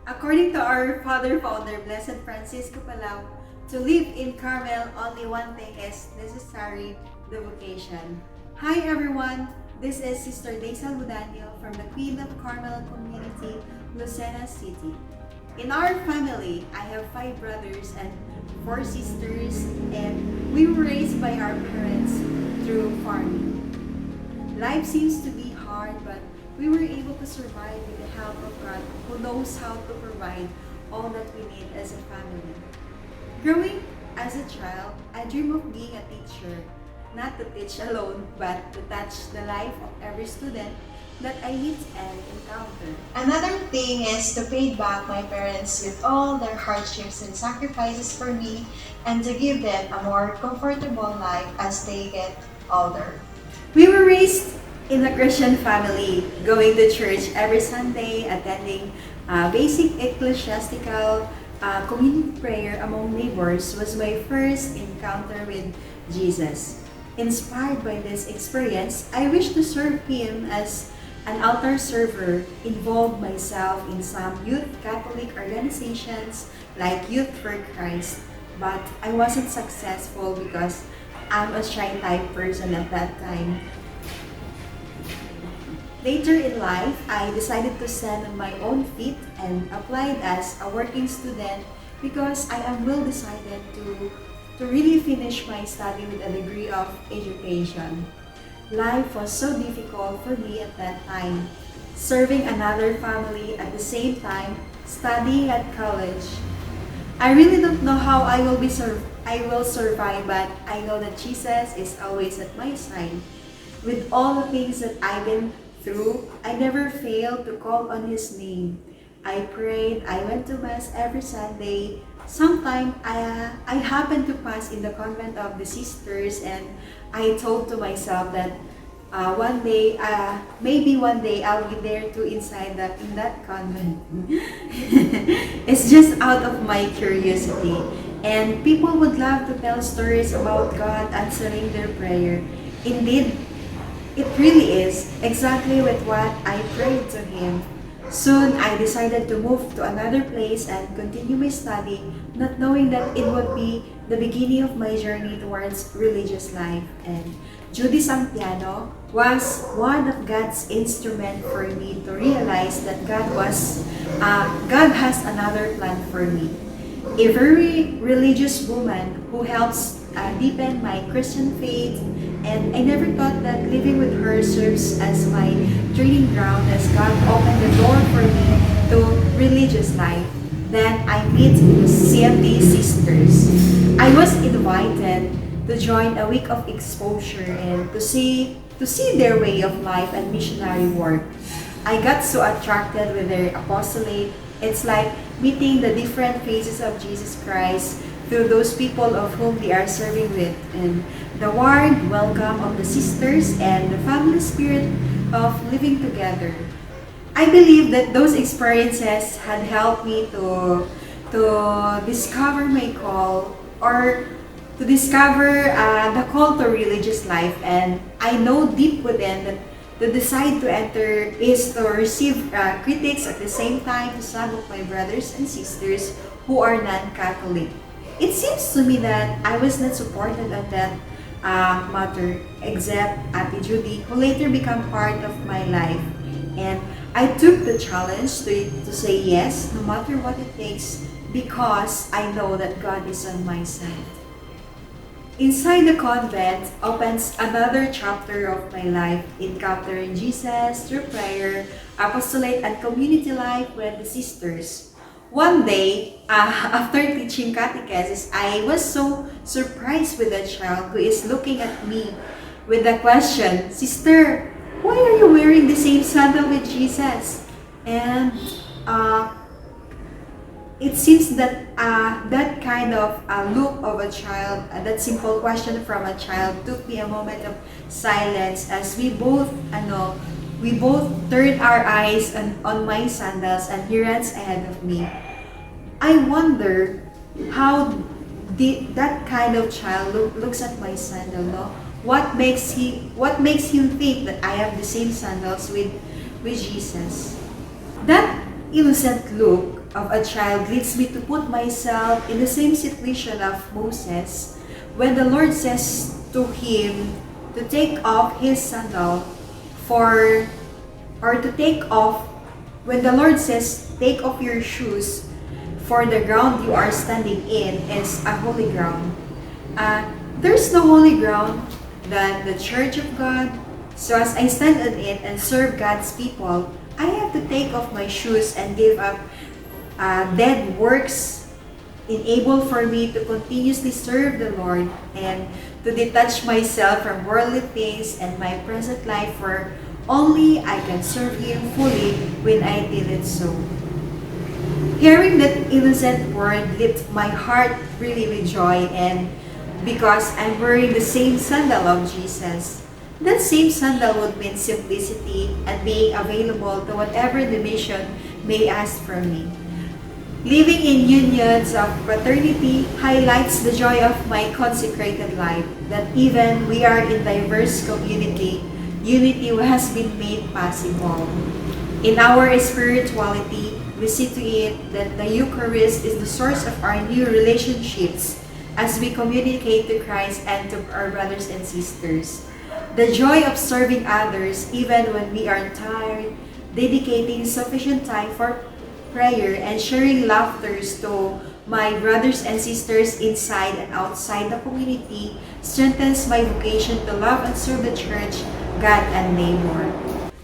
According to our Father Founder, Blessed Francisco Palau, to live in Carmel, only one thing is necessary, the vocation. Hi everyone, this is Sister Daisel from the Queen of Carmel Community, Lucena City. In our family, I have 5 brothers and 4 sisters, and we were raised by our parents through farming. Life seems to be hard, but we were able to survive with the help of God, who knows how to provide all that we need as a family. Growing as a child, I dream of being a teacher, not to teach alone, but to touch the life of every student that I meet and encounter. Another thing is to pay back my parents with all their hardships and sacrifices for me and to give them a more comfortable life as they get older. We were raised in a Christian family, going to church every Sunday, attending basic ecclesiastical community prayer among neighbors was my first encounter with Jesus. Inspired by this experience, I wish to serve Him as an altar server, involve myself in some youth Catholic organizations like Youth for Christ, but I wasn't successful because I'm a shy type person at that time. Later in life, I decided to stand on my own feet and applied as a working student because I am well decided to really finish my study with a degree of education. Life was so difficult for me at that time, serving another family at the same time, studying at college. I really don't know how I will survive, but I know that Jesus is always at my side. With all the things that I've been through, I never failed to call on His name. I prayed, I went to Mass every Sunday. Sometimes I happened to pass in the convent of the sisters, and I told to myself that maybe one day I'll be there too in that convent. It's just out of my curiosity. And people would love to tell stories about God answering their prayer. Indeed, it really is exactly with what I prayed to Him. Soon, I decided to move to another place and continue my study, not knowing that it would be the beginning of my journey towards religious life. And Judy Sampiano was one of God's instrument for me to realize that God has another plan for me. A very religious woman who helps deepen my Christian faith, and I never thought that living with her serves as my training ground as God opened the door for me to religious life. Then I meet the CMD sisters. I was invited to join a week of exposure and to see their way of life and missionary work. I got so attracted with their apostolate. It's like meeting the different faces of Jesus Christ through those people of whom they are serving with, and the warm welcome of the sisters and the family spirit of living together. I believe that those experiences had helped me to discover my call, or to discover the call to religious life, and I know deep within that the decide to enter is to receive critics at the same time to some of my brothers and sisters who are non-Catholic. It seems to me that I was not supported at that matter, except Ate Judy, who later became part of my life. And I took the challenge to say yes, no matter what it takes, because I know that God is on my side. Inside the convent opens another chapter of my life, encountering Jesus through prayer, apostolate, and community life with the sisters. One day, after teaching catechesis, I was so surprised with a child who is looking at me with the question, "Sister, why are you wearing the same sandal with Jesus?" And it seems that that kind of look of a child, that simple question from a child, took me a moment of silence as we both turned our eyes on my sandals and he runs ahead of me. I wonder how that kind of child looks at my sandal, no? What makes him think that I have the same sandals with Jesus? That innocent look of a child leads me to put myself in the same situation of Moses when the Lord says to him to take off his sandal for, or to take off, when the Lord says, take off your shoes, for the ground you are standing in is a holy ground. There's no holy ground than the Church of God. So as I stand on it and serve God's people, I have to take off my shoes and give up dead works enable for me to continuously serve the Lord and to detach myself from worldly things and my present life, for only I can serve Him fully when I did it so. Hearing that innocent word lifted my heart really with joy, and because I'm wearing the same sandal of Jesus. That same sandal would mean simplicity and being available to whatever the mission may ask from me. Living in unions of fraternity highlights the joy of my consecrated life, that even we are in diverse community, unity has been made possible. In our spirituality, we see to it that the Eucharist is the source of our new relationships as we communicate to Christ and to our brothers and sisters. The joy of serving others even when we are tired, dedicating sufficient time for prayer and sharing laughters to my brothers and sisters inside and outside the community strengthens my vocation to love and serve the Church, God, and neighbor.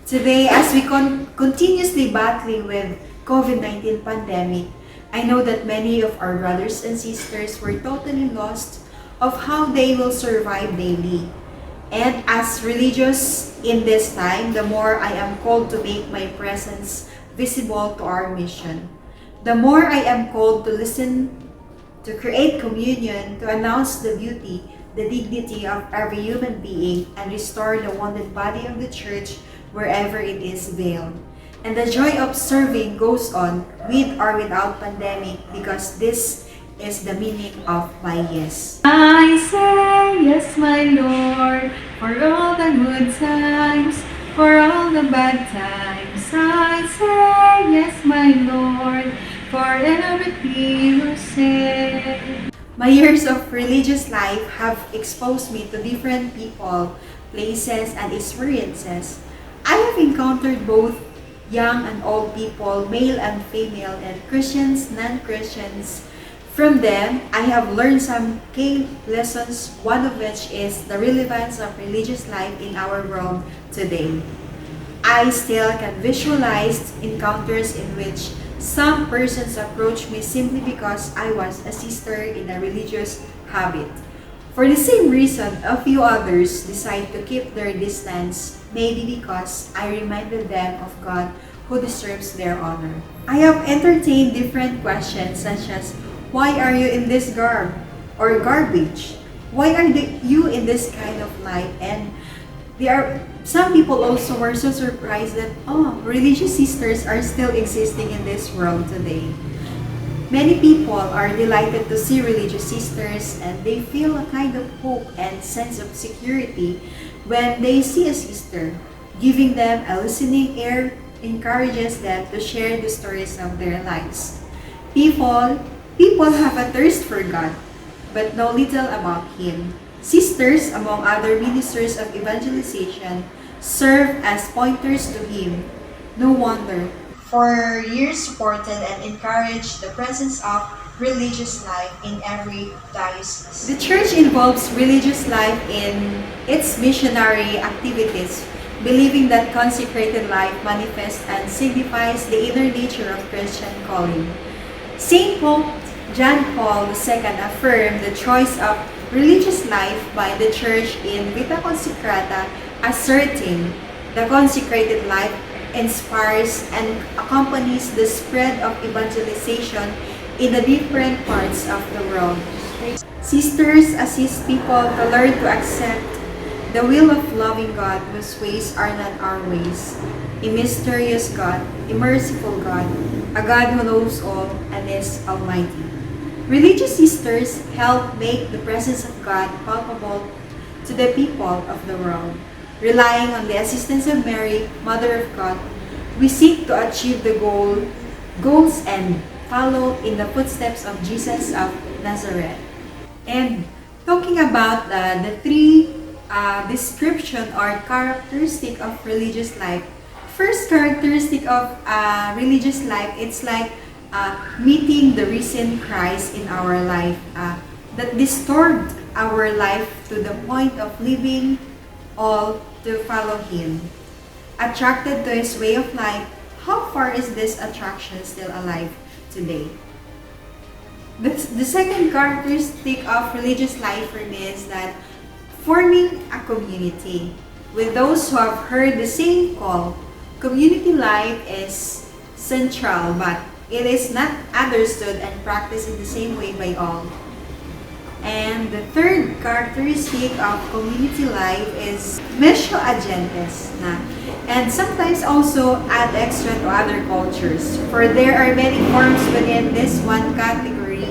Today, as we continuously battling with COVID-19 pandemic, I know that many of our brothers and sisters were totally lost of how they will survive daily. And as religious in this time, the more I am called to make my presence visible to our mission. The more I am called to listen, to create communion, to announce the beauty, the dignity of every human being, and restore the wounded body of the Church wherever it is veiled. And the joy of serving goes on with or without pandemic, because this is the meaning of my yes. I say yes, my Lord, for all the good times, for all the bad times. I say yes, my Lord, for everything you say. My years of religious life have exposed me to different people, places, and experiences. I have encountered both young and old people, male and female, and Christians, non-Christians. From them, I have learned some key lessons, one of which is the relevance of religious life in our world today. I still can visualize encounters in which some persons approach me simply because I was a sister in a religious habit. For the same reason, a few others decide to keep their distance, maybe because I reminded them of God who deserves their honor. I have entertained different questions such as, why are you in this garb or garbage? Why are you in this kind of life? And some people also were so surprised that, religious sisters are still existing in this world today. Many people are delighted to see religious sisters, and they feel a kind of hope and sense of security when they see a sister. Giving them a listening ear encourages them to share the stories of their lives. People have a thirst for God, but know little about Him. Sisters, among other ministers of evangelization, serve as pointers to Him. No wonder. For years supported and encouraged the presence of religious life in every diocese. The Church involves religious life in its missionary activities, believing that consecrated life manifests and signifies the inner nature of Christian calling. St. Pope John Paul II affirmed the choice of religious life by the Church in Vida Consagrada, asserting the consecrated life inspires and accompanies the spread of evangelization in the different parts of the world. Sisters assist people to learn to accept the will of loving God whose ways are not our ways, a mysterious God, a merciful God, a God who knows all and is almighty. Religious sisters help make the presence of God palpable to the people of the world. Relying on the assistance of Mary, Mother of God, we seek to achieve the goal goes and follow in the footsteps of Jesus of Nazareth. And talking about the three description or characteristic of religious life. First characteristic of religious life, it's like meeting the risen Christ in our life that disturbed our life to the point of leaving all to follow Him. Attracted to His way of life, how far is this attraction still alive today? The second characteristic of religious life for me is that forming a community with those who have heard the same call. Community life is central, but it is not understood and practiced in the same way by all. And the third characteristic of community life is mesho agentes na. And sometimes also add extra to other cultures. For there are many forms within this one category,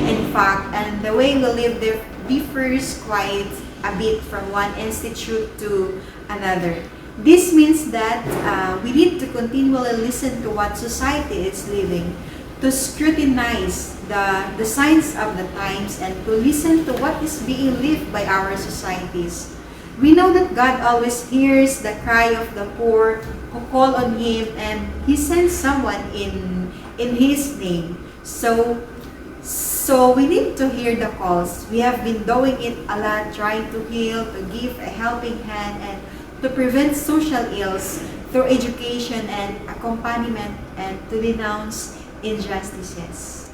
in fact, and the way we live differs quite a bit from one institute to another. This means that we need to continually listen to what society is living, to scrutinize the signs of the times, and to listen to what is being lived by our societies. We know that God always hears the cry of the poor who call on Him, and He sends someone in His name. So we need to hear the calls. We have been doing it a lot, trying to heal, to give a helping hand, and to prevent social ills through education and accompaniment, and to denounce injustices.